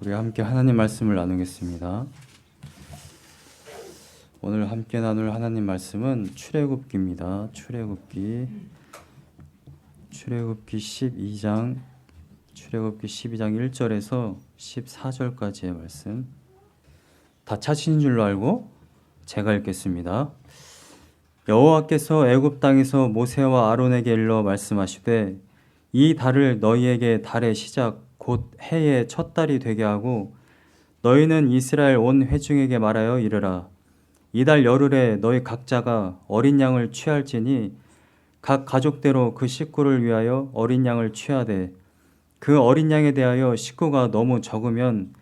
우리 함께 하나님 말씀을 나누겠습니다. 오늘 함께 나눌 하나님 말씀은 출애굽기입니다. 출애굽기 12장 1절에서 14절까지의 말씀. 다 찾으신 줄로 알고 제가 읽겠습니다. 여호와께서 애굽 땅에서 모세와 아론에게 일러 말씀하시되 이 달을 너희에게 달의 시작 곧 해의 첫 달이 되게 하고 너희는 이스라엘 온 회중에게 말하여 이르라. 이달 열흘에 너희 각자가 어린 양을 취할지니 각 가족대로 그 식구를 위하여 어린 양을 취하되 그 어린 양에 대하여 식구가 너무 적으면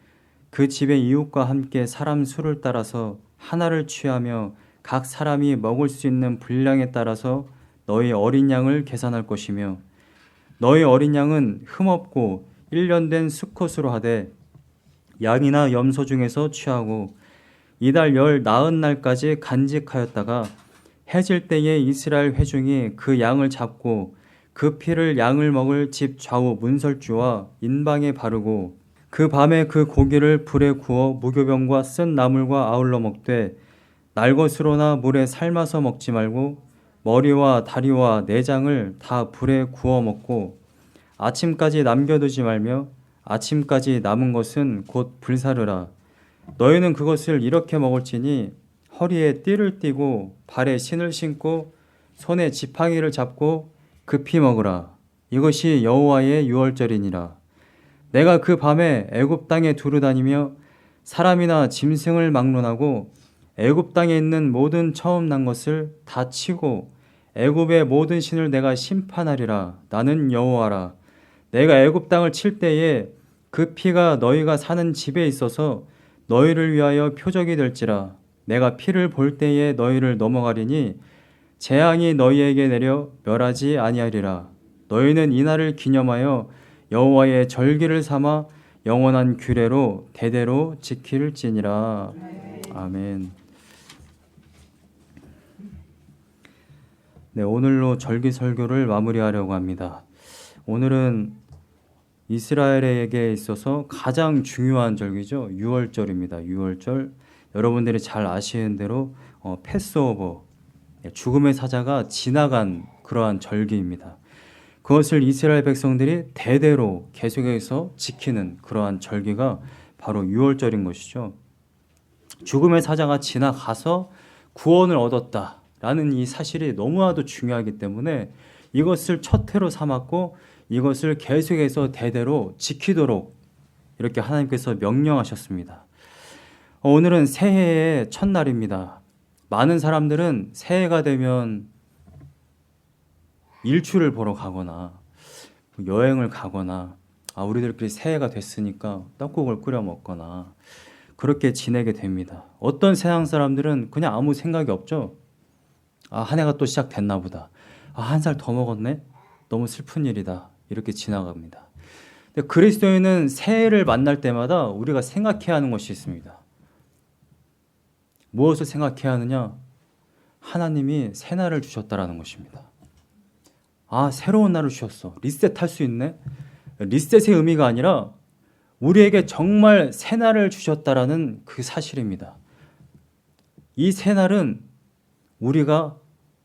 그 집의 이웃과 함께 사람 수를 따라서 하나를 취하며 각 사람이 먹을 수 있는 분량에 따라서 너희 어린 양을 계산할 것이며 너희 어린 양은 흠없고 1년 된 수컷으로 하되 양이나 염소 중에서 취하고 이달 열 나흔 날까지 간직하였다가 해질 때에 이스라엘 회중이 그 양을 잡고 그 피를 양을 먹을 집 좌우 문설주와 인방에 바르고 그 밤에 그 고기를 불에 구워 무교병과 쓴 나물과 아울러 먹되 날것으로나 물에 삶아서 먹지 말고 머리와 다리와 내장을 다 불에 구워 먹고 아침까지 남겨두지 말며 아침까지 남은 것은 곧 불사르라. 너희는 그것을 이렇게 먹을지니 허리에 띠를 띠고 발에 신을 신고 손에 지팡이를 잡고 급히 먹으라. 이것이 여호와의 유월절이니라. 내가 그 밤에 애굽 땅에 두루다니며 사람이나 짐승을 막론하고 애굽 땅에 있는 모든 처음 난 것을 다 치고 애굽의 모든 신을 내가 심판하리라. 나는 여호와라. 내가 애굽 땅을 칠 때에 그 피가 너희가 사는 집에 있어서 너희를 위하여 표적이 될지라. 내가 피를 볼 때에 너희를 넘어가리니 재앙이 너희에게 내려 멸하지 아니하리라. 너희는 이날을 기념하여 여호와의 절기를 삼아 영원한 규례로 대대로 지킬지니라. 아멘. 네, 오늘로 절기 설교를 마무리하려고 합니다. 오늘은 이스라엘에게 있어서 가장 중요한 절기죠. 유월절입니다. 유월절. 여러분들이 잘 아시는 대로 패스오버, 죽음의 사자가 지나간 그러한 절기입니다. 그것을 이스라엘 백성들이 대대로 계속해서 지키는 그러한 절기가 바로 유월절인 것이죠. 죽음의 사자가 지나가서 구원을 얻었다라는 이 사실이 너무나도 중요하기 때문에 이것을 첫 해로 삼았고 이것을 계속해서 대대로 지키도록 이렇게 하나님께서 명령하셨습니다. 오늘은 새해의 첫날입니다. 많은 사람들은 새해가 되면 일출을 보러 가거나 여행을 가거나 우리들끼리 새해가 됐으니까 떡국을 끓여 먹거나 그렇게 지내게 됩니다. 어떤 세상 사람들은 그냥 아무 생각이 없죠. 한 해가 또 시작됐나 보다. 한 살 더 먹었네? 너무 슬픈 일이다. 이렇게 지나갑니다. 근데 그리스도인은 새해를 만날 때마다 우리가 생각해야 하는 것이 있습니다. 무엇을 생각해야 하느냐? 하나님이 새 날을 주셨다라는 것입니다. 새로운 날을 주셨어. 리셋할 수 있네? 리셋의 의미가 아니라 우리에게 정말 새 날을 주셨다라는 그 사실입니다. 이 새 날은 우리가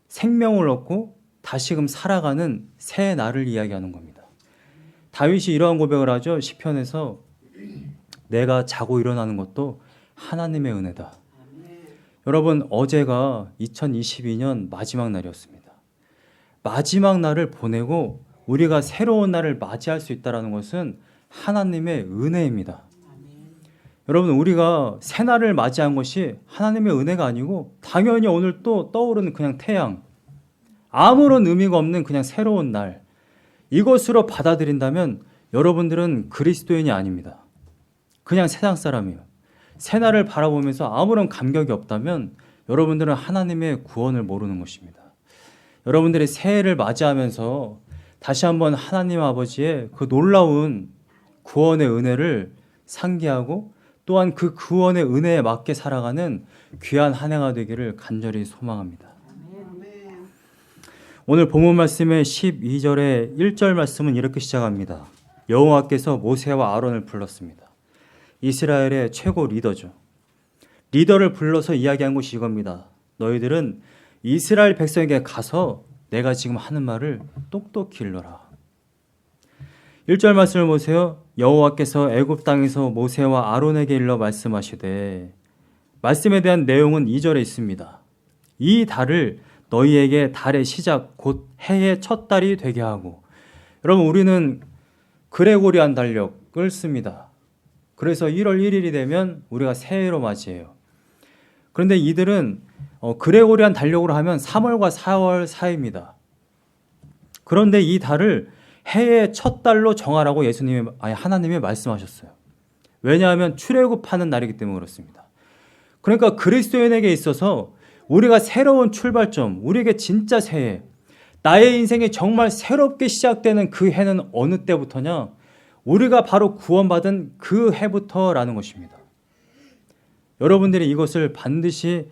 생명을 얻고 다시금 살아가는 새 날을 이야기하는 겁니다. 다윗이 이러한 고백을 하죠. 시편에서 내가 자고 일어나는 것도 하나님의 은혜다. 여러분, 어제가 2022년 마지막 날이었습니다. 마지막 날을 보내고 우리가 새로운 날을 맞이할 수 있다는 것은 하나님의 은혜입니다. 여러분, 우리가 새 날을 맞이한 것이 하나님의 은혜가 아니고 당연히 오늘 또 떠오르는 그냥 태양, 아무런 의미가 없는 그냥 새로운 날, 이것으로 받아들인다면 여러분들은 그리스도인이 아닙니다. 그냥 세상 사람이에요. 새날을 바라보면서 아무런 감격이 없다면 여러분들은 하나님의 구원을 모르는 것입니다. 여러분들이 새해를 맞이하면서 다시 한번 하나님 아버지의 그 놀라운 구원의 은혜를 상기하고 또한 그 구원의 은혜에 맞게 살아가는 귀한 한 해가 되기를 간절히 소망합니다. 오늘 본문 말씀의 12절의 1절 말씀은 이렇게 시작합니다. 여호와께서 모세와 아론을 불렀습니다. 이스라엘의 최고 리더죠. 리더를 불러서 이야기한 것이 이겁니다. 너희들은 이스라엘 백성에게 가서 내가 지금 하는 말을 똑똑히 일러라. 1절 말씀을 보세요. 여호와께서 애굽 땅에서 모세와 아론에게 일러 말씀하시되, 말씀에 대한 내용은 2절에 있습니다. 이 달을 너희에게 달의 시작 곧 해의 첫 달이 되게 하고. 여러분, 우리는 그레고리안 달력을 씁니다. 그래서 1월 1일이 되면 우리가 새해로 맞이해요. 그런데 이들은 그레고리안 달력으로 하면 3월과 4월 사이입니다. 그런데 이 달을 해의 첫 달로 정하라고 하나님이 말씀하셨어요. 왜냐하면 출애굽하는 날이기 때문에 그렇습니다. 그러니까 그리스도인에게 있어서 우리가 새로운 출발점, 우리에게 진짜 새해, 나의 인생이 정말 새롭게 시작되는 그 해는 어느 때부터냐? 우리가 바로 구원받은 그 해부터라는 것입니다. 여러분들이 이것을 반드시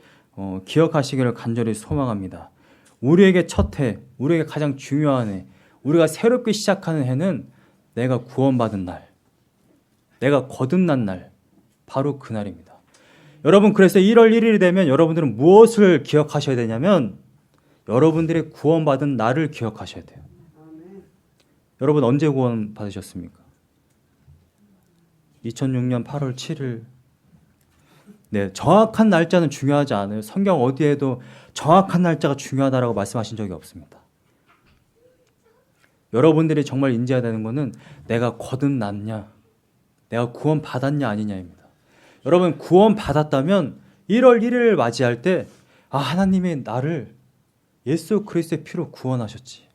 기억하시기를 간절히 소망합니다. 우리에게 첫 해, 우리에게 가장 중요한 해, 우리가 새롭게 시작하는 해는 내가 구원받은 날, 내가 거듭난 날, 바로 그 날입니다. 여러분, 그래서 1월 1일이 되면 여러분들은 무엇을 기억하셔야 되냐면 여러분들의 구원받은 날을 기억하셔야 돼요. 여러분, 언제 구원 받으셨습니까? 2006년 8월 7일. 네, 정확한 날짜는 중요하지 않아요. 성경 어디에도 정확한 날짜가 중요하다라고 말씀하신 적이 없습니다. 여러분들이 정말 인지해야 되는 것은 내가 거듭났냐, 내가 구원 받았냐 아니냐입니다. 여러분, 구원 받았다면 1월 1일을 맞이할 때 하나님이 나를 예수 그리스도의 피로 구원하셨지.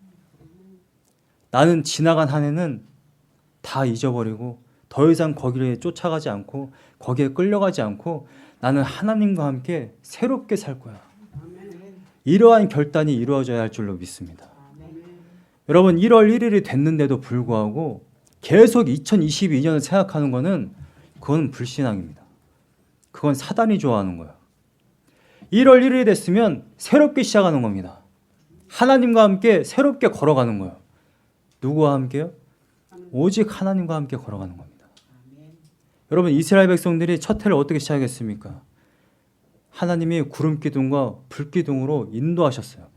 나는 지나간 한 해는 다 잊어버리고 더 이상 거기를 쫓아가지 않고 거기에 끌려가지 않고 나는 하나님과 함께 새롭게 살 거야. 이러한 결단이 이루어져야 할 줄로 믿습니다. 여러분, 1월 1일이 됐는데도 불구하고 계속 2022년을 생각하는 것은 그건 불신앙입니다. 그건 사단이 좋아하는 거예요. 1월 1일이 됐으면 새롭게 시작하는 겁니다. 하나님과 함께 새롭게 걸어가는 거예요. 누구와 함께요? 오직 하나님과 함께 걸어가는 겁니다. 여러분, 이스라엘 백성들이 첫 해를 어떻게 시작했습니까? 하나님이 구름 기둥과 불 기둥으로 인도하셨어요.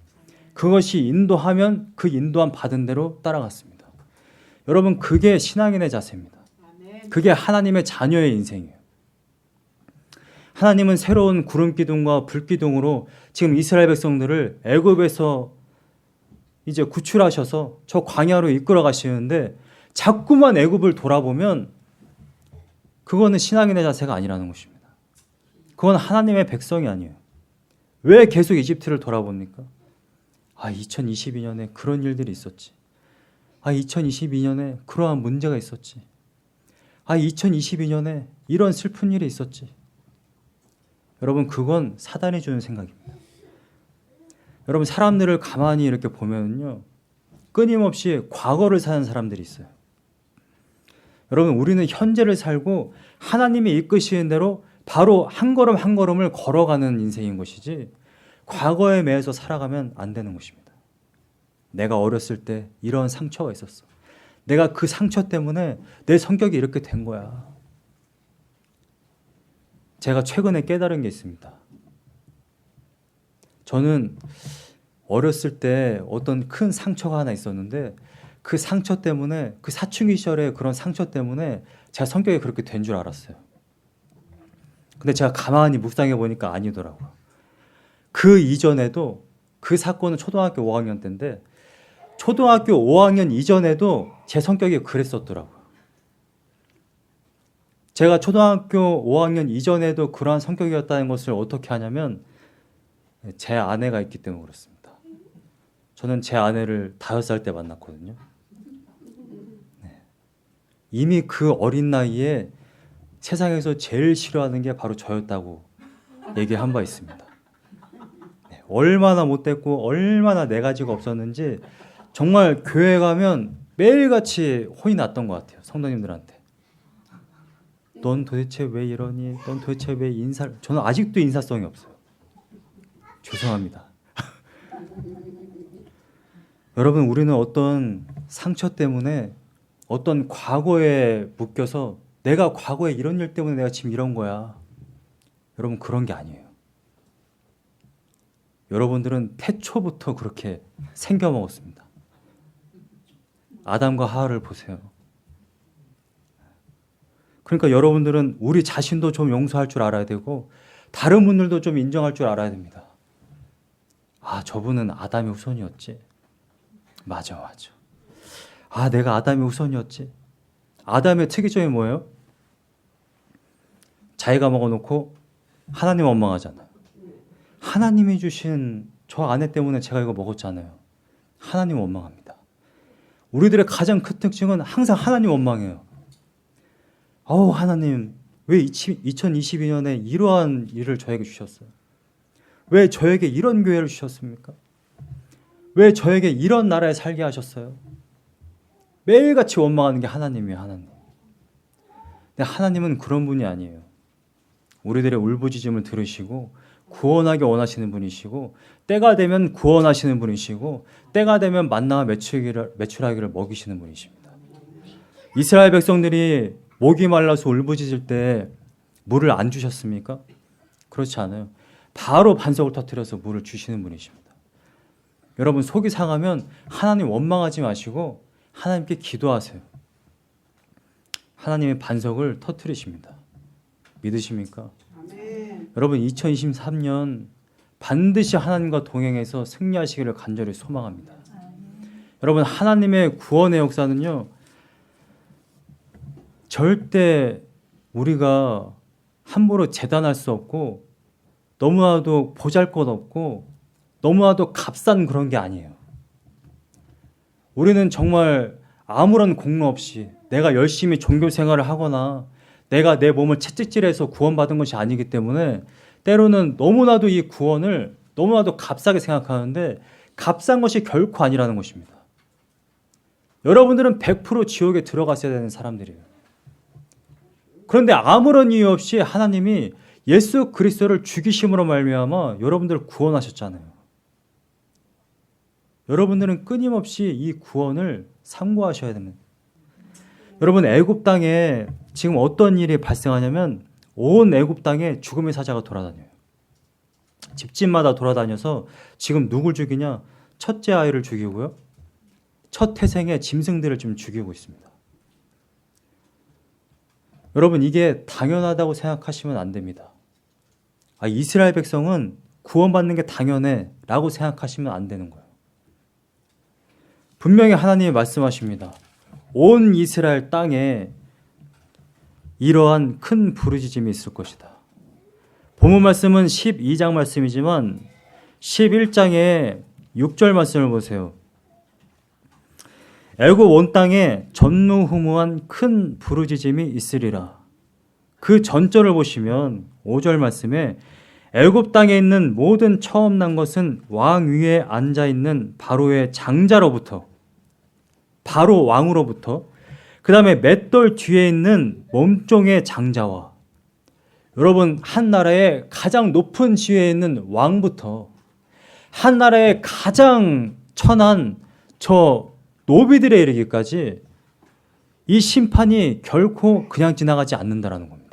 그것이 인도하면 그 인도함 받은 대로 따라갔습니다. 여러분, 그게 신앙인의 자세입니다. 그게 하나님의 자녀의 인생이에요. 하나님은 새로운 구름 기둥과 불 기둥으로 지금 이스라엘 백성들을 애굽에서 이제 구출하셔서 저 광야로 이끌어 가시는데 자꾸만 애굽을 돌아보면 그거는 신앙인의 자세가 아니라는 것입니다. 그건 하나님의 백성이 아니에요. 왜 계속 이집트를 돌아봅니까? 2022년에 그런 일들이 있었지. 2022년에 그러한 문제가 있었지. 2022년에 이런 슬픈 일이 있었지. 여러분, 그건 사단이 주는 생각입니다. 여러분, 사람들을 가만히 이렇게 보면요, 끊임없이 과거를 사는 사람들이 있어요. 여러분, 우리는 현재를 살고 하나님이 이끄시는 대로 바로 한 걸음 한 걸음을 걸어가는 인생인 것이지 과거에 매여서 살아가면 안 되는 것입니다. 내가 어렸을 때 이런 상처가 있었어. 내가 그 상처 때문에 내 성격이 이렇게 된 거야. 제가 최근에 깨달은 게 있습니다. 저는 어렸을 때 어떤 큰 상처가 하나 있었는데 그 상처 때문에, 그 사춘기 시절에 그런 상처 때문에 제가 성격이 그렇게 된 줄 알았어요. 근데 제가 가만히 묵상해 보니까 아니더라고요. 그 이전에도, 그 사건은 초등학교 5학년 때인데 초등학교 5학년 이전에도 제 성격이 그랬었더라고요. 제가 초등학교 5학년 이전에도 그러한 성격이었다는 것을 어떻게 하냐면 제 아내가 있기 때문에 그렇습니다. 저는 제 아내를 5살 때 만났거든요. 이미 그 어린 나이에 세상에서 제일 싫어하는 게 바로 저였다고 얘기한 바 있습니다. 얼마나 못됐고 얼마나 내 가지가 없었는지 정말 교회 가면 매일같이 혼이 났던 것 같아요. 성도님들한테. 넌 도대체 왜 이러니? 넌 도대체 왜 인사를... 저는 아직도 인사성이 없어요. 죄송합니다. 여러분, 우리는 어떤 상처 때문에 어떤 과거에 묶여서 내가 과거에 이런 일 때문에 내가 지금 이런 거야. 여러분, 그런 게 아니에요. 여러분들은 태초부터 그렇게 생겨 먹었습니다. 아담과 하와를 보세요. 그러니까 여러분들은 우리 자신도 좀 용서할 줄 알아야 되고 다른 분들도 좀 인정할 줄 알아야 됩니다. 아, 저분은 아담의 후손이었지. 맞아. 아, 내가 아담의 후손이었지. 아담의 특이점이 뭐예요? 자기가 먹어놓고 하나님 원망하잖아요. 하나님이 주신 저 아내 때문에 제가 이거 먹었잖아요. 하나님 원망합니다. 우리들의 가장 큰 특징은 항상 하나님 원망해요. 하나님, 왜 2022년에 이러한 일을 저에게 주셨어요? 왜 저에게 이런 교회를 주셨습니까? 왜 저에게 이런 나라에 살게 하셨어요? 매일같이 원망하는 게 하나님이에요, 하나님. 근데 하나님은 그런 분이 아니에요. 우리들의 울부짖음을 들으시고 구원하기 원하시는 분이시고 때가 되면 구원하시는 분이시고 때가 되면 만나와 메추라기를 먹이시는 분이십니다. 이스라엘 백성들이 목이 말라서 울부짖을 때 물을 안 주셨습니까? 그렇지 않아요. 바로 반석을 터뜨려서 물을 주시는 분이십니다. 여러분, 속이 상하면 하나님 원망하지 마시고 하나님께 기도하세요. 하나님의 반석을 터뜨리십니다. 믿으십니까? 아멘. 여러분, 2023년 반드시 하나님과 동행해서 승리하시기를 간절히 소망합니다. 여러분, 하나님의 구원의 역사는요, 절대 우리가 함부로 재단할 수 없고 너무나도 보잘것없고 너무나도 값싼 그런 게 아니에요. 우리는 정말 아무런 공로 없이 내가 열심히 종교 생활을 하거나 내가 내 몸을 채찍질해서 구원받은 것이 아니기 때문에 때로는 너무나도 이 구원을 너무나도 값싸게 생각하는데 값싼 것이 결코 아니라는 것입니다. 여러분들은 100% 지옥에 들어갔어야 되는 사람들이에요. 그런데 아무런 이유 없이 하나님이 예수 그리스도를 죽이심으로 말미암아 여러분들을 구원하셨잖아요. 여러분들은 끊임없이 이 구원을 상고하셔야 됩니다. 여러분, 애굽 땅에 지금 어떤 일이 발생하냐면 온 애굽 땅에 죽음의 사자가 돌아다녀요. 집집마다 돌아다녀서 지금 누굴 죽이냐? 첫째 아이를 죽이고요. 첫 태생의 짐승들을 지금 죽이고 있습니다. 여러분, 이게 당연하다고 생각하시면 안 됩니다. 이스라엘 백성은 구원받는 게 당연해 라고 생각하시면 안 되는 거예요. 분명히 하나님이 말씀하십니다. 온 이스라엘 땅에 이러한 큰 부르짖음이 있을 것이다. 본문 말씀은 12장 말씀이지만 11장의 6절 말씀을 보세요. 애굽 온 땅에 전무후무한 큰 부르짖음이 있으리라. 그 전절을 보시면 5절 말씀에 애굽 땅에 있는 모든 처음 난 것은 왕 위에 앉아 있는 바로의 장자로부터, 바로 왕으로부터, 그 다음에 맷돌 뒤에 있는 몸종의 장자와, 여러분, 한 나라의 가장 높은 지위에 있는 왕부터 한 나라의 가장 천한 저 노비들에 이르기까지 이 심판이 결코 그냥 지나가지 않는다라는 겁니다.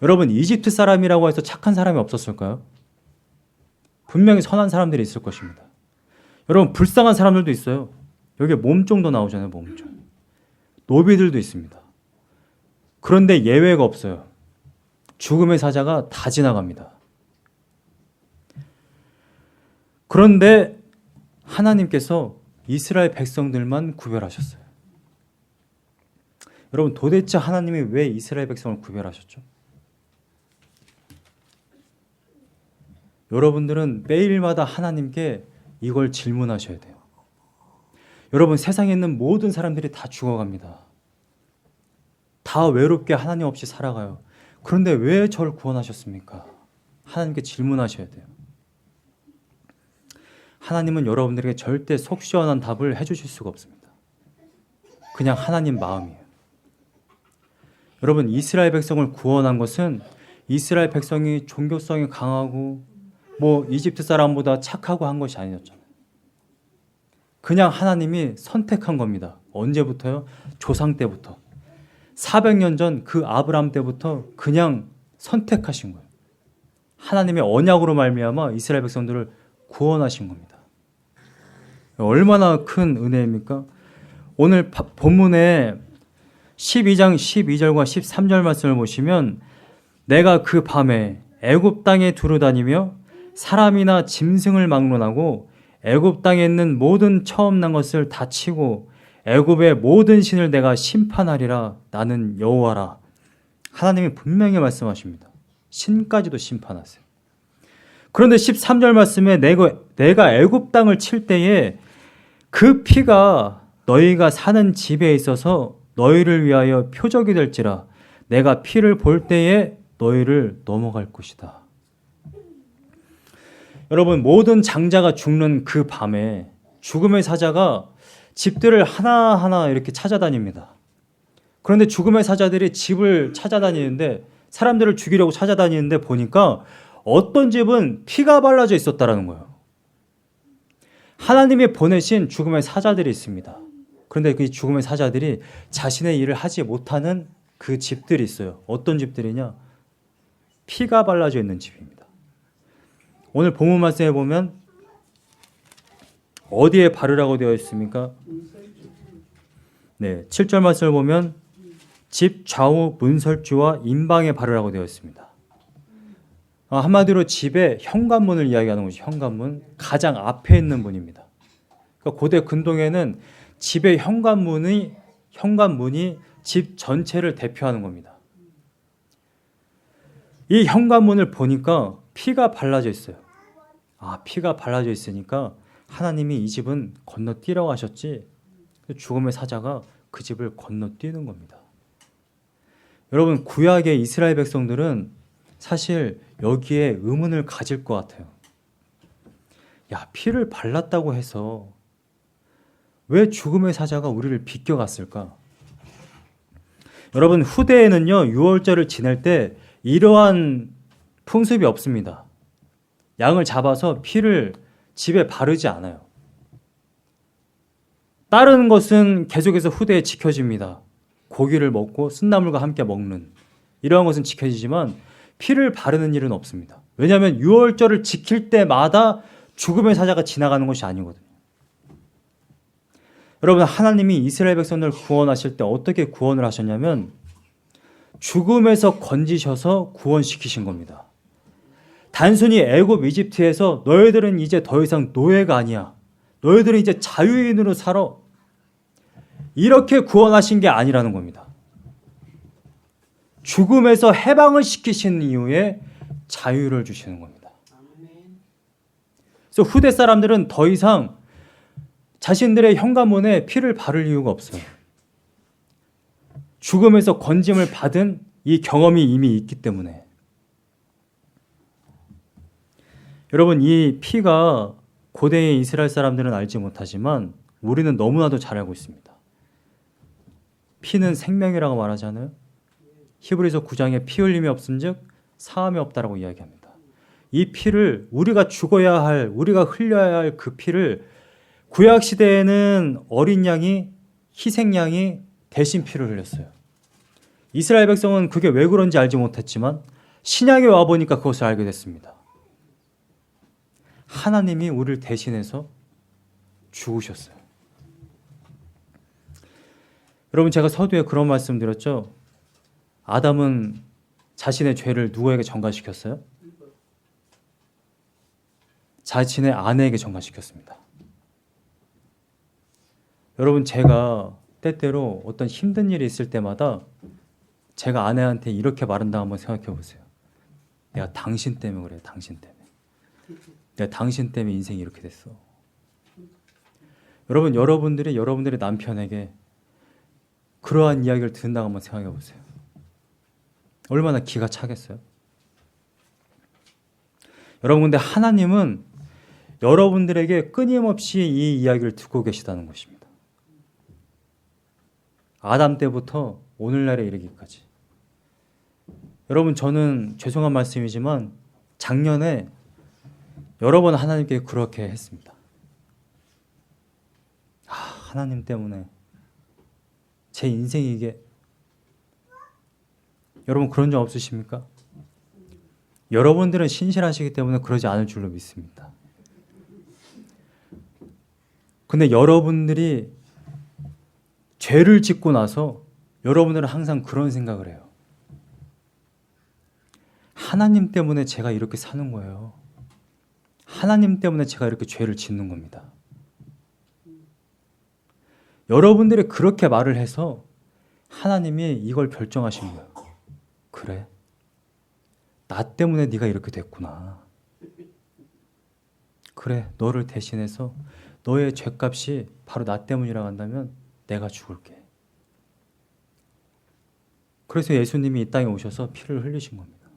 여러분, 이집트 사람이라고 해서 착한 사람이 없었을까요? 분명히 선한 사람들이 있을 것입니다. 여러분, 불쌍한 사람들도 있어요. 여기 몸종도 나오잖아요. 몸종. 노비들도 있습니다. 그런데 예외가 없어요. 죽음의 사자가 다 지나갑니다. 그런데 하나님께서 이스라엘 백성들만 구별하셨어요. 여러분, 도대체 하나님이 왜 이스라엘 백성을 구별하셨죠? 여러분들은 매일마다 하나님께 이걸 질문하셔야 돼요. 여러분, 세상에 있는 모든 사람들이 다 죽어갑니다. 다 외롭게 하나님 없이 살아가요. 그런데 왜 저를 구원하셨습니까? 하나님께 질문하셔야 돼요. 하나님은 여러분들에게 절대 속 시원한 답을 해주실 수가 없습니다. 그냥 하나님 마음이에요. 여러분, 이스라엘 백성을 구원한 것은 이스라엘 백성이 종교성이 강하고 이집트 사람보다 착하고 한 것이 아니었잖아요. 그냥 하나님이 선택한 겁니다. 언제부터요? 조상 때부터. 400년 전 그 아브라함 때부터 그냥 선택하신 거예요. 하나님의 언약으로 말미암아 이스라엘 백성들을 구원하신 겁니다. 얼마나 큰 은혜입니까? 오늘 본문에 12장 12절과 13절 말씀을 보시면 내가 그 밤에 애굽 땅에 두루다니며 사람이나 짐승을 막론하고 애굽 땅에 있는 모든 처음 난 것을 다 치고 애굽의 모든 신을 내가 심판하리라. 나는 여호와라. 하나님이 분명히 말씀하십니다. 신까지도 심판하세요. 그런데 13절 말씀에 내가 애굽 땅을 칠 때에 그 피가 너희가 사는 집에 있어서 너희를 위하여 표적이 될지라. 내가 피를 볼 때에 너희를 넘어갈 것이다. 여러분, 모든 장자가 죽는 그 밤에 죽음의 사자가 집들을 하나하나 이렇게 찾아다닙니다. 그런데 죽음의 사자들이 집을 찾아다니는데, 사람들을 죽이려고 찾아다니는데 보니까 어떤 집은 피가 발라져 있었다라는 거예요. 하나님이 보내신 죽음의 사자들이 있습니다. 그런데 그 죽음의 사자들이 자신의 일을 하지 못하는 그 집들이 있어요. 어떤 집들이냐? 피가 발라져 있는 집입니다. 오늘 본문 말씀에 보면 어디에 바르라고 되어 있습니까? 네, 7절 말씀을 보면 집 좌우 문설주와 임방에 바르라고 되어 있습니다. 한마디로 집의 현관문을 이야기하는 것이 현관문, 가장 앞에 있는 문입니다. 그러니까 고대 근동에는 집의 현관문이 집 전체를 대표하는 겁니다. 이 현관문을 보니까 피가 발라져 있어요. 피가 발라져 있으니까 하나님이 이 집은 건너뛰라고 하셨지, 죽음의 사자가 그 집을 건너뛰는 겁니다. 여러분, 구약의 이스라엘 백성들은 사실 여기에 의문을 가질 것 같아요. 피를 발랐다고 해서 왜 죽음의 사자가 우리를 비껴갔을까? 여러분, 후대에는요, 유월절을 지낼 때 이러한 풍습이 없습니다. 양을 잡아서 피를 집에 바르지 않아요. 다른 것은 계속해서 후대에 지켜집니다. 고기를 먹고 쓴나물과 함께 먹는 이러한 것은 지켜지지만 피를 바르는 일은 없습니다. 왜냐하면 유월절을 지킬 때마다 죽음의 사자가 지나가는 것이 아니거든요. 여러분, 하나님이 이스라엘 백성을 구원하실 때 어떻게 구원을 하셨냐면 죽음에서 건지셔서 구원시키신 겁니다. 단순히 애굽 이집트에서 너희들은 이제 더 이상 노예가 아니야, 너희들은 이제 자유인으로 살아, 이렇게 구원하신 게 아니라는 겁니다. 죽음에서 해방을 시키신 이후에 자유를 주시는 겁니다. 그래서 후대 사람들은 더 이상 자신들의 현관문에 피를 바를 이유가 없어요. 죽음에서 건짐을 받은 이 경험이 이미 있기 때문에. 여러분, 이 피가 고대의 이스라엘 사람들은 알지 못하지만 우리는 너무나도 잘 알고 있습니다. 피는 생명이라고 말하잖아요. 히브리서 9장에 피 흘림이 없은즉 사함이 없다라고 이야기합니다. 이 피를 우리가 죽어야 할, 우리가 흘려야 할 그 피를 구약 시대에는 어린 양이, 희생양이 대신 피를 흘렸어요. 이스라엘 백성은 그게 왜 그런지 알지 못했지만 신약에 와 보니까 그것을 알게 됐습니다. 하나님이 우리를 대신해서 죽으셨어요. 여러분, 제가 서두에 그런 말씀 드렸죠. 아담은 자신의 죄를 누구에게 전가시켰어요? 자신의 아내에게 전가시켰습니다. 여러분, 제가 때때로 어떤 힘든 일이 있을 때마다 제가 아내한테 이렇게 말한다 한번 생각해 보세요. 내가 당신 때문에 그래, 당신 때문에. 내가 당신 때문에 인생이 이렇게 됐어. 여러분, 여러분들이 여러분들의 남편에게 그러한 이야기를 듣는다고 한번 생각해 보세요. 얼마나 기가 차겠어요? 여러분, 근데 하나님은 여러분들에게 끊임없이 이 이야기를 듣고 계시다는 것입니다. 아담 때부터 오늘날에 이르기까지. 여러분, 저는 죄송한 말씀이지만 작년에 여러 번 하나님께 그렇게 했습니다. 하나님 때문에 제 인생이 이게 여러분 그런 적 없으십니까? 여러분들은 신실하시기 때문에 그러지 않을 줄로 믿습니다. 근데 여러분들이 죄를 짓고 나서 여러분들은 항상 그런 생각을 해요. 하나님 때문에 제가 이렇게 사는 거예요. 하나님 때문에 제가 이렇게 죄를 짓는 겁니다. 여러분들이 그렇게 말을 해서 하나님이 이걸 결정하신 거예요. 그래, 나 때문에 네가 이렇게 됐구나. 그래, 너를 대신해서 너의 죄값이 바로 나 때문이라고 한다면 내가 죽을게. 그래서 예수님이 이 땅에 오셔서 피를 흘리신 겁니다.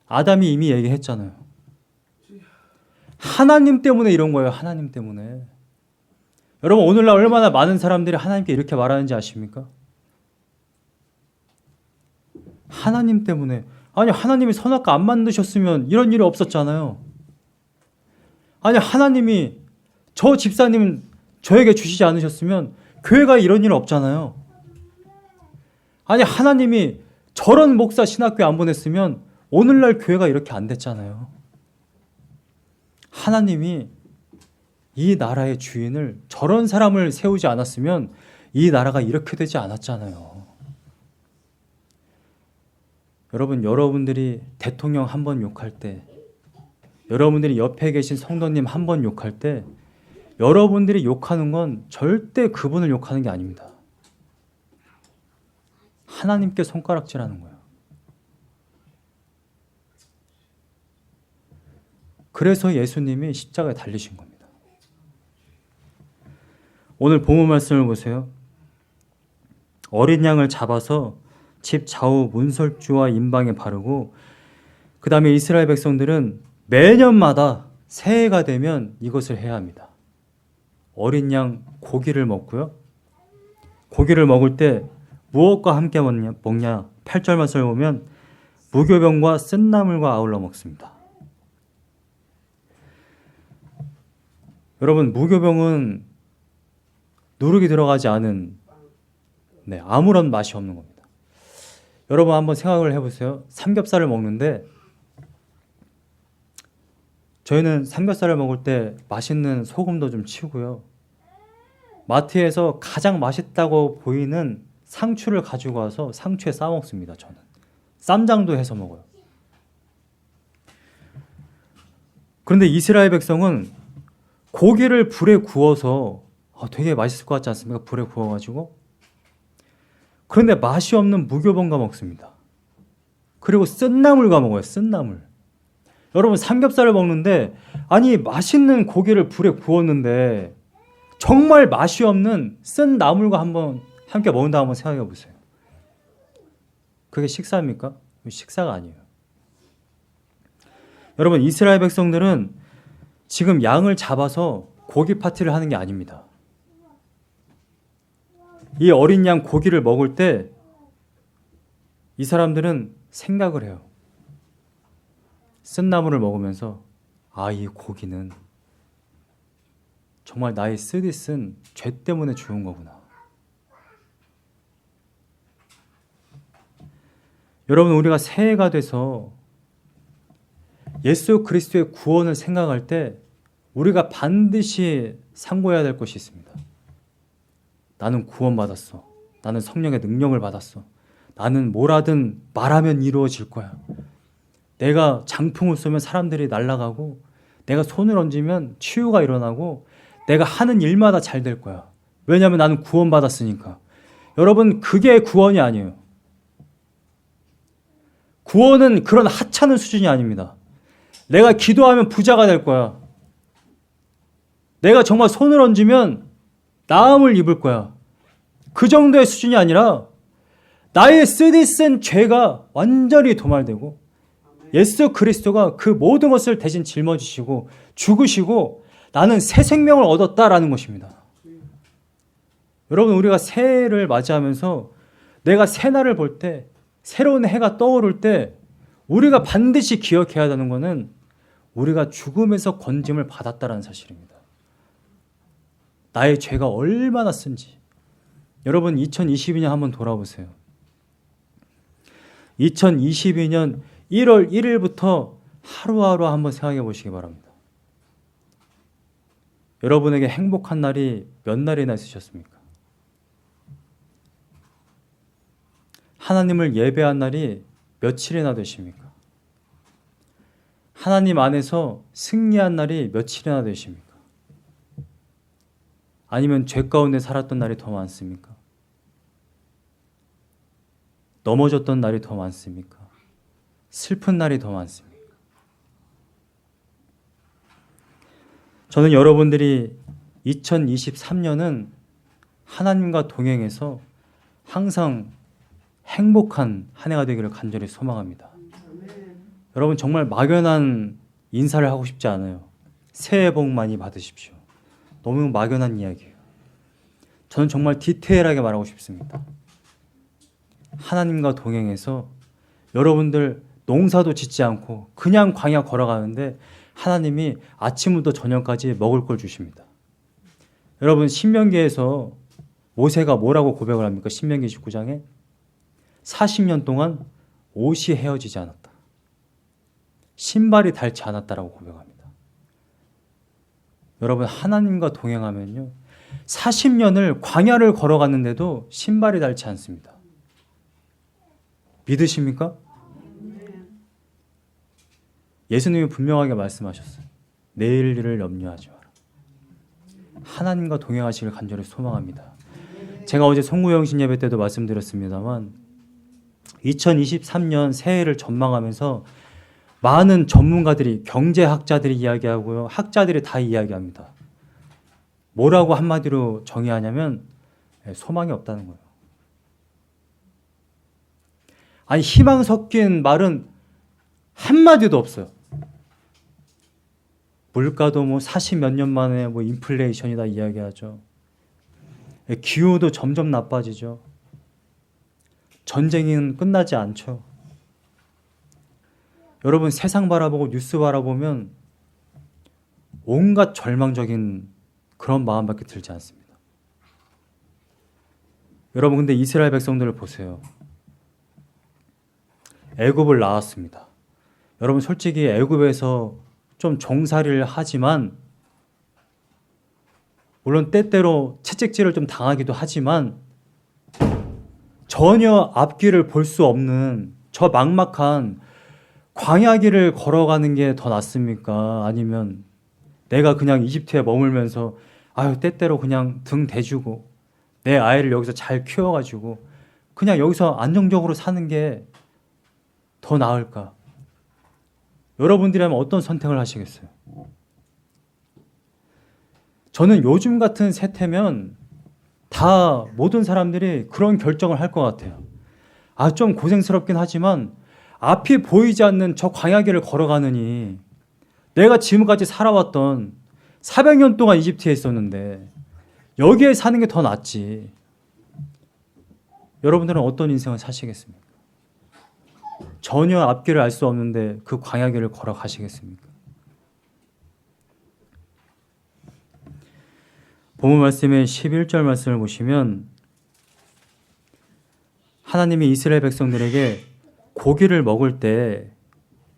아담이 이미 얘기했잖아요. 하나님 때문에 이런 거예요. 하나님 때문에. 여러분 오늘날 얼마나 많은 사람들이 하나님께 이렇게 말하는지 아십니까? 하나님 때문에. 아니 하나님이 선악과 안 만드셨으면 이런 일이 없었잖아요. 아니 하나님이 저 집사님 저에게 주시지 않으셨으면 교회가 이런 일 없잖아요. 아니 하나님이 저런 목사 신학교에 안 보냈으면 오늘날 교회가 이렇게 안 됐잖아요. 하나님이 이 나라의 주인을 저런 사람을 세우지 않았으면 이 나라가 이렇게 되지 않았잖아요. 여러분, 여러분들이 대통령 한 번 욕할 때, 여러분들이 옆에 계신 성도님 한 번 욕할 때, 여러분들이 욕하는 건 절대 그분을 욕하는 게 아닙니다. 하나님께 손가락질하는 거예요. 그래서 예수님이 십자가에 달리신 겁니다. 오늘 본문 말씀을 보세요. 어린 양을 잡아서 집 좌우 문설주와 임방에 바르고 그 다음에 이스라엘 백성들은 매년마다 새해가 되면 이것을 해야 합니다. 어린 양 고기를 먹고요. 고기를 먹을 때 무엇과 함께 먹냐? 8절 말씀을 보면 무교병과 쓴나물과 아울러 먹습니다. 여러분 무교병은 누룩이 들어가지 않은 아무런 맛이 없는 겁니다. 여러분 한번 생각을 해보세요. 삼겹살을 먹는데 저희는 삼겹살을 먹을 때 맛있는 소금도 좀 치고요. 마트에서 가장 맛있다고 보이는 상추를 가지고 와서 상추에 싸 먹습니다. 저는 쌈장도 해서 먹어요. 그런데 이스라엘 백성은 고기를 불에 구워서 되게 맛있을 것 같지 않습니까? 불에 구워가지고. 그런데 맛이 없는 무교병과 먹습니다. 그리고 쓴나물과 먹어요. 쓴나물. 여러분 삼겹살을 먹는데 아니 맛있는 고기를 불에 구웠는데 정말 맛이 없는 쓴 나물과 함께 먹는다 한번 생각해 보세요. 그게 식사입니까? 식사가 아니에요. 여러분 이스라엘 백성들은 지금 양을 잡아서 고기 파티를 하는 게 아닙니다. 이 어린 양 고기를 먹을 때 이 사람들은 생각을 해요. 쓴나물을 먹으면서 이 고기는 정말 나의 쓰디쓴 죄 때문에 죽은 거구나. 여러분 우리가 새해가 돼서 예수 그리스도의 구원을 생각할 때 우리가 반드시 상고해야 될 것이 있습니다. 나는 구원받았어. 나는 성령의 능력을 받았어. 나는 뭐라든 말하면 이루어질 거야. 내가 장풍을 쏘면 사람들이 날아가고 내가 손을 얹으면 치유가 일어나고 내가 하는 일마다 잘 될 거야. 왜냐하면 나는 구원받았으니까. 여러분 그게 구원이 아니에요. 구원은 그런 하찮은 수준이 아닙니다. 내가 기도하면 부자가 될 거야. 내가 정말 손을 얹으면 나음을 입을 거야. 그 정도의 수준이 아니라 나의 쓰디쓴 죄가 완전히 도말되고 예수 그리스도가 그 모든 것을 대신 짊어지시고 죽으시고 나는 새 생명을 얻었다라는 것입니다. 여러분 우리가 새해를 맞이하면서 내가 새날을 볼 때 새로운 해가 떠오를 때 우리가 반드시 기억해야 되는 것은 우리가 죽음에서 건짐을 받았다라는 사실입니다. 나의 죄가 얼마나 쓴지. 여러분 2022년 한번 돌아보세요. 2022년 1월 1일부터 하루하루 한번 생각해 보시기 바랍니다. 여러분에게 행복한 날이 몇 날이나 있으셨습니까? 하나님을 예배한 날이 며칠이나 되십니까? 하나님 안에서 승리한 날이 며칠이나 되십니까? 아니면 죄 가운데 살았던 날이 더 많습니까? 넘어졌던 날이 더 많습니까? 슬픈 날이 더 많습니까? 저는 여러분들이 2023년은 하나님과 동행해서 항상 행복한 한 해가 되기를 간절히 소망합니다. 여러분 정말 막연한 인사를 하고 싶지 않아요. 새해 복 많이 받으십시오. 너무 막연한 이야기예요. 저는 정말 디테일하게 말하고 싶습니다. 하나님과 동행해서 여러분들 농사도 짓지 않고 그냥 광야 걸어가는데 하나님이 아침부터 저녁까지 먹을 걸 주십니다. 여러분 신명기에서 모세가 뭐라고 고백을 합니까? 신명기 19장에 40년 동안 옷이 헤어지지 않았다. 신발이 닳지 않았다라고 고백합니다. 여러분 하나님과 동행하면요 40년을 광야를 걸어갔는데도 신발이 닳지 않습니다. 믿으십니까? 예수님이 분명하게 말씀하셨어요. 내일 일을 염려하지 마라. 하나님과 동행하시길 간절히 소망합니다. 제가 어제 송구영신 예배 때도 말씀드렸습니다만 2023년 새해를 전망하면서 많은 전문가들이 경제학자들이 이야기하고요. 학자들이 다 이야기합니다. 뭐라고 한마디로 정의하냐면 소망이 없다는 거예요. 아니 희망 섞인 말은 한마디도 없어요. 물가도 뭐 40 몇 년 만에 뭐 인플레이션이다 이야기하죠. 기후도 점점 나빠지죠. 전쟁은 끝나지 않죠. 여러분 세상 바라보고 뉴스 바라보면 온갖 절망적인 그런 마음밖에 들지 않습니다. 여러분 근데 이스라엘 백성들을 보세요. 애굽을 나왔습니다. 여러분 솔직히 애굽에서 좀 종살이를 하지만 물론 때때로 채찍질을 좀 당하기도 하지만 전혀 앞길을 볼 수 없는 저 막막한 광야길을 걸어가는 게 더 낫습니까? 아니면 내가 그냥 이집트에 머물면서 아유 때때로 그냥 등 대주고 내 아이를 여기서 잘 키워가지고 그냥 여기서 안정적으로 사는 게 더 나을까? 여러분들이라면 어떤 선택을 하시겠어요? 저는 요즘 같은 세태면 다 모든 사람들이 그런 결정을 할 것 같아요. 아, 좀 고생스럽긴 하지만 앞이 보이지 않는 저 광야길을 걸어가느니 내가 지금까지 살아왔던 400년 동안 이집트에 있었는데 여기에 사는 게 더 낫지. 여러분들은 어떤 인생을 사시겠습니까? 전혀 앞길을 알 수 없는데 그 광야길을 걸어가시겠습니까? 본문 말씀의 11절 말씀을 보시면 하나님이 이스라엘 백성들에게 고기를 먹을 때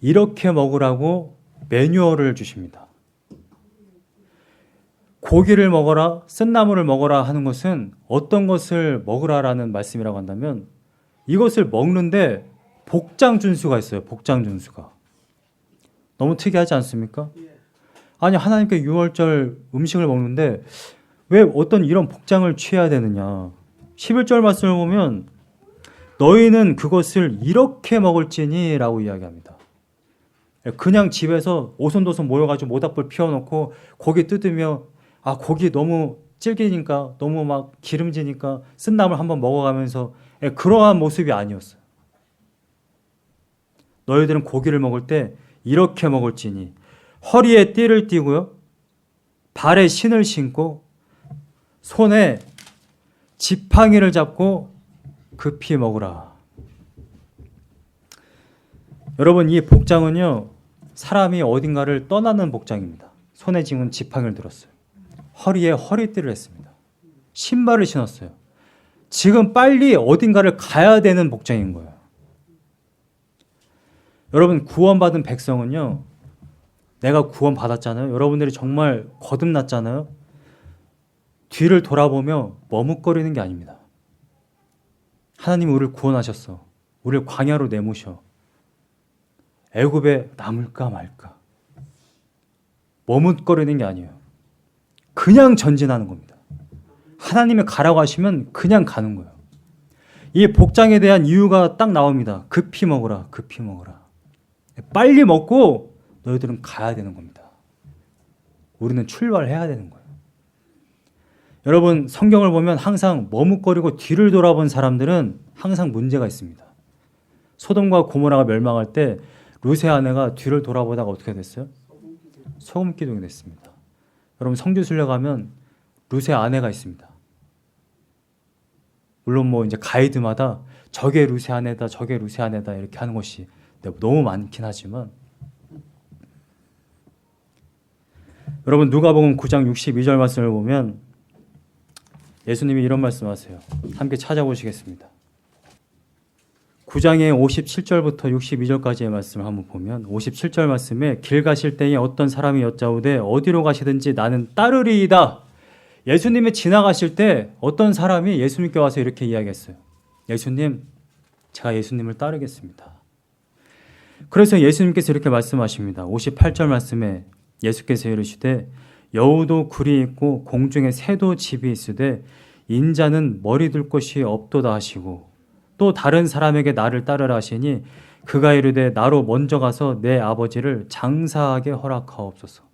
이렇게 먹으라고 매뉴얼을 주십니다. 고기를 먹어라, 쓴나물을 먹어라 하는 것은 어떤 것을 먹으라라는 말씀이라고 한다면 이것을 먹는데 복장 준수가 있어요. 복장 준수가. 너무 특이하지 않습니까? 아니 하나님께 유월절 음식을 먹는데 왜 어떤 이런 복장을 취해야 되느냐. 11절 말씀을 보면 너희는 그것을 이렇게 먹을지니 라고 이야기합니다. 그냥 집에서 오손도손 모여가지고 모닥불 피워놓고 고기 뜯으며 아 고기 너무 질기니까 너무 막 기름지니까 쓴나물 한번 먹어가면서 그러한 모습이 아니었어요. 너희들은 고기를 먹을 때 이렇게 먹을지니 허리에 띠를 띠고요. 발에 신을 신고 손에 지팡이를 잡고 급히 먹으라. 여러분 이 복장은요. 사람이 어딘가를 떠나는 복장입니다. 손에 지금 지팡이를 들었어요. 허리에 허리띠를 했습니다. 신발을 신었어요. 지금 빨리 어딘가를 가야 되는 복장인 거예요. 여러분 구원받은 백성은요. 내가 구원받았잖아요. 여러분들이 정말 거듭났잖아요. 뒤를 돌아보며 머뭇거리는 게 아닙니다. 하나님이 우리를 구원하셨어. 우리를 광야로 내모셔. 애굽에 남을까 말까. 머뭇거리는 게 아니에요. 그냥 전진하는 겁니다. 하나님이 가라고 하시면 그냥 가는 거예요. 이 복장에 대한 이유가 딱 나옵니다. 급히 먹으라, 급히 먹으라. 빨리 먹고 너희들은 가야 되는 겁니다. 우리는 출발해야 되는 거예요. 여러분 성경을 보면 항상 머뭇거리고 뒤를 돌아본 사람들은 항상 문제가 있습니다. 소돔과 고모라가 멸망할 때 룻의 아내가 뒤를 돌아보다가 어떻게 됐어요? 소금 기둥이 됐습니다. 여러분 성지순례 가면 룻의 아내가 있습니다. 물론 뭐 이제 가이드마다 저게 룻의 아내다, 저게 룻의 아내다 이렇게 하는 것이 너무 많긴 하지만 여러분 누가복음 9장 62절 말씀을 보면 예수님이 이런 말씀하세요. 함께 찾아보시겠습니다. 9장의 57절부터 62절까지의 말씀을 한번 보면 57절 말씀에 길 가실 때에 어떤 사람이 여짜오되 어디로 가시든지 나는 따르리이다. 예수님이 지나가실 때 어떤 사람이 예수님께 와서 이렇게 이야기했어요. 예수님, 제가 예수님을 따르겠습니다. 그래서 예수님께서 이렇게 말씀하십니다. 58절 말씀에 예수께서 이르시되 여우도 굴이 있고 공중에 새도 집이 있으되 인자는 머리 둘 곳이 없도다 하시고 또 다른 사람에게 나를 따르라 하시니 그가 이르되 나로 먼저 가서 내 아버지를 장사하게 허락하옵소서.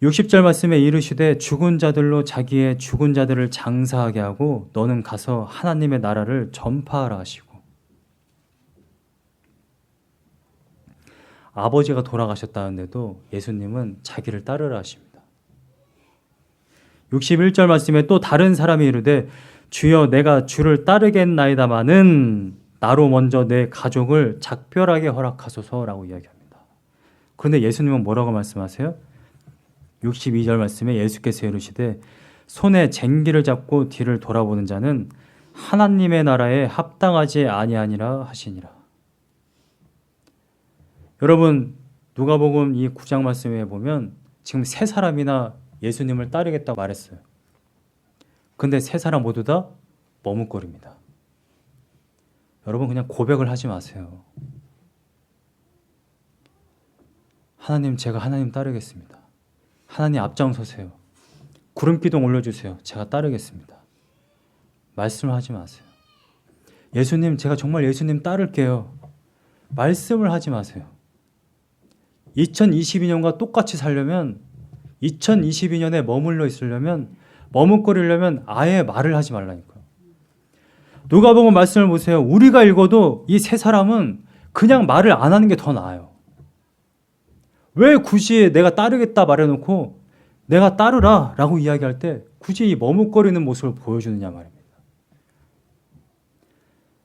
60절 말씀에 이르시되 죽은 자들로 자기의 죽은 자들을 장사하게 하고 너는 가서 하나님의 나라를 전파하라 하시고 아버지가 돌아가셨다는데도 예수님은 자기를 따르라 하십니다. 61절 말씀에 또 다른 사람이 이르되 주여 내가 주를 따르겠나이다마는 나로 먼저 내 가족을 작별하게 허락하소서라고 이야기합니다. 그런데 예수님은 뭐라고 말씀하세요? 62절 말씀에 예수께서 이르시되 손에 쟁기를 잡고 뒤를 돌아보는 자는 하나님의 나라에 합당하지 아니하니라 하시니라. 여러분 누가복음 이 9장 말씀에 보면 지금 세 사람이나 예수님을 따르겠다고 말했어요. 근데 세 사람 모두 다 머뭇거립니다. 여러분 그냥 고백을 하지 마세요. 하나님, 제가 하나님 따르겠습니다. 하나님 앞장서세요. 구름기둥 올려주세요. 제가 따르겠습니다. 말씀을 하지 마세요. 예수님, 제가 정말 예수님 따를게요. 말씀을 하지 마세요. 2022년과 똑같이 살려면 2022년에 머물러 있으려면 머뭇거리려면 아예 말을 하지 말라니까요. 누가복음 말씀을 보세요. 우리가 읽어도 이 세 사람은 그냥 말을 안 하는 게 더 나아요. 왜 굳이 내가 따르겠다 말해놓고 내가 따르라 라고 이야기할 때 굳이 이 머뭇거리는 모습을 보여주느냐 말입니다.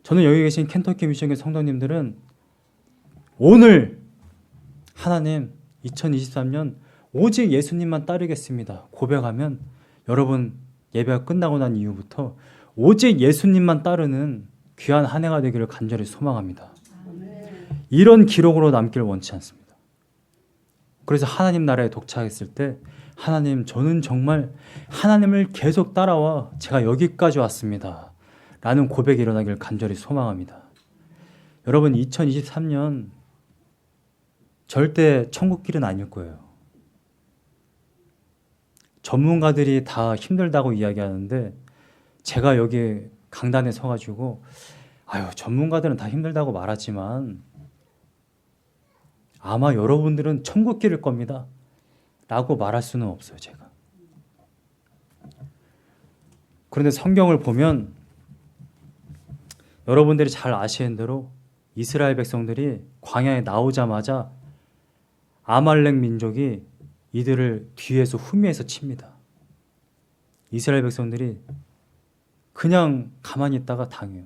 저는 여기 계신 켄터키 미션의 성도님들은 오늘 하나님 2023년 오직 예수님만 따르겠습니다 고백하면 여러분 예배가 끝나고 난 이후부터 오직 예수님만 따르는 귀한 한 해가 되기를 간절히 소망합니다. 이런 기록으로 남길 원치 않습니다. 그래서 하나님 나라에 도착했을 때 하나님, 저는 정말 하나님을 계속 따라와 제가 여기까지 왔습니다 라는 고백이 일어나길 간절히 소망합니다. 여러분 2023년 절대 천국길은 아닐 거예요. 전문가들이 다 힘들다고 이야기하는데 제가 여기 강단에 서가지고 아유 전문가들은 다 힘들다고 말하지만 아마 여러분들은 천국길일 겁니다 라고 말할 수는 없어요. 제가. 그런데 성경을 보면 여러분들이 잘 아시는 대로 이스라엘 백성들이 광야에 나오자마자 아말렉 민족이 이들을 뒤에서 후미에서 칩니다. 이스라엘 백성들이 그냥 가만히 있다가 당해요.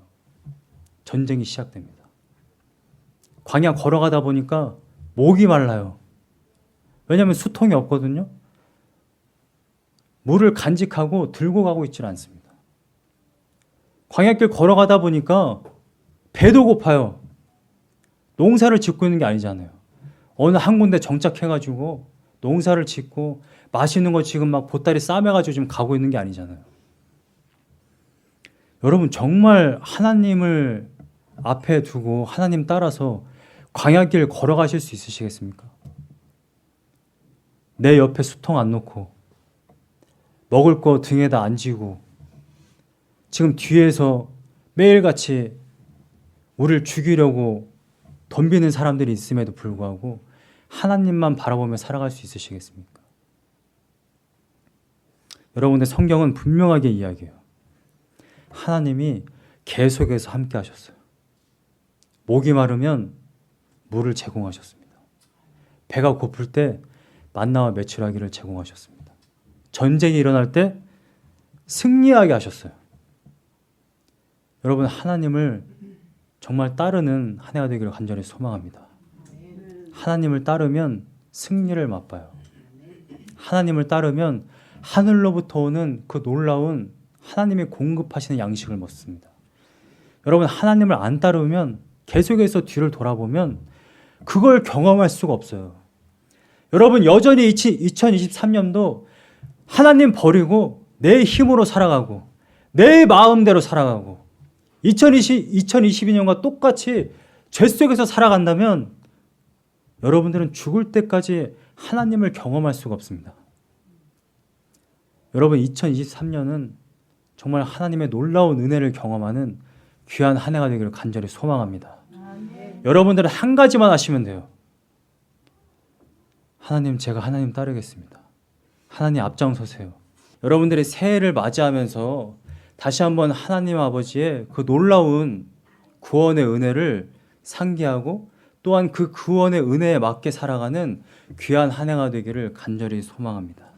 전쟁이 시작됩니다. 광야 걸어가다 보니까 목이 말라요. 왜냐하면 수통이 없거든요. 물을 간직하고 들고 가고 있질 않습니다. 광야길 걸어가다 보니까 배도 고파요. 농사를 짓고 있는 게 아니잖아요. 어느 한 군데 정착해가지고 농사를 짓고 맛있는 거 지금 막 보따리 싸매가지고 지금 가고 있는 게 아니잖아요. 여러분 정말 하나님을 앞에 두고 하나님 따라서 광야길 걸어가실 수 있으시겠습니까? 내 옆에 수통 안 놓고 먹을 거 등에다 안 지고 지금 뒤에서 매일같이 우리를 죽이려고 덤비는 사람들이 있음에도 불구하고 하나님만 바라보며 살아갈 수 있으시겠습니까? 여러분들 성경은 분명하게 이야기해요. 하나님이 계속해서 함께 하셨어요. 목이 마르면 물을 제공하셨습니다. 배가 고플 때 만나와 메추라기를 제공하셨습니다. 전쟁이 일어날 때 승리하게 하셨어요. 여러분 하나님을 정말 따르는 한 해가 되기를 간절히 소망합니다. 하나님을 따르면 승리를 맛봐요. 하나님을 따르면 하늘로부터 오는 그 놀라운 하나님이 공급하시는 양식을 먹습니다. 여러분 하나님을 안 따르면 계속해서 뒤를 돌아보면 그걸 경험할 수가 없어요. 여러분 여전히 2023년도 하나님 버리고 내 힘으로 살아가고 내 마음대로 살아가고 2022년과 똑같이 죄 속에서 살아간다면 여러분들은 죽을 때까지 하나님을 경험할 수가 없습니다. 여러분 2023년은 정말 하나님의 놀라운 은혜를 경험하는 귀한 한 해가 되기를 간절히 소망합니다. 여러분들은 한 가지만 하시면 돼요. 하나님, 제가 하나님 따르겠습니다. 하나님 앞장서세요. 여러분들이 새해를 맞이하면서 다시 한번 하나님 아버지의 그 놀라운 구원의 은혜를 상기하고 또한 그 구원의 은혜에 맞게 살아가는 귀한 한 해가 되기를 간절히 소망합니다.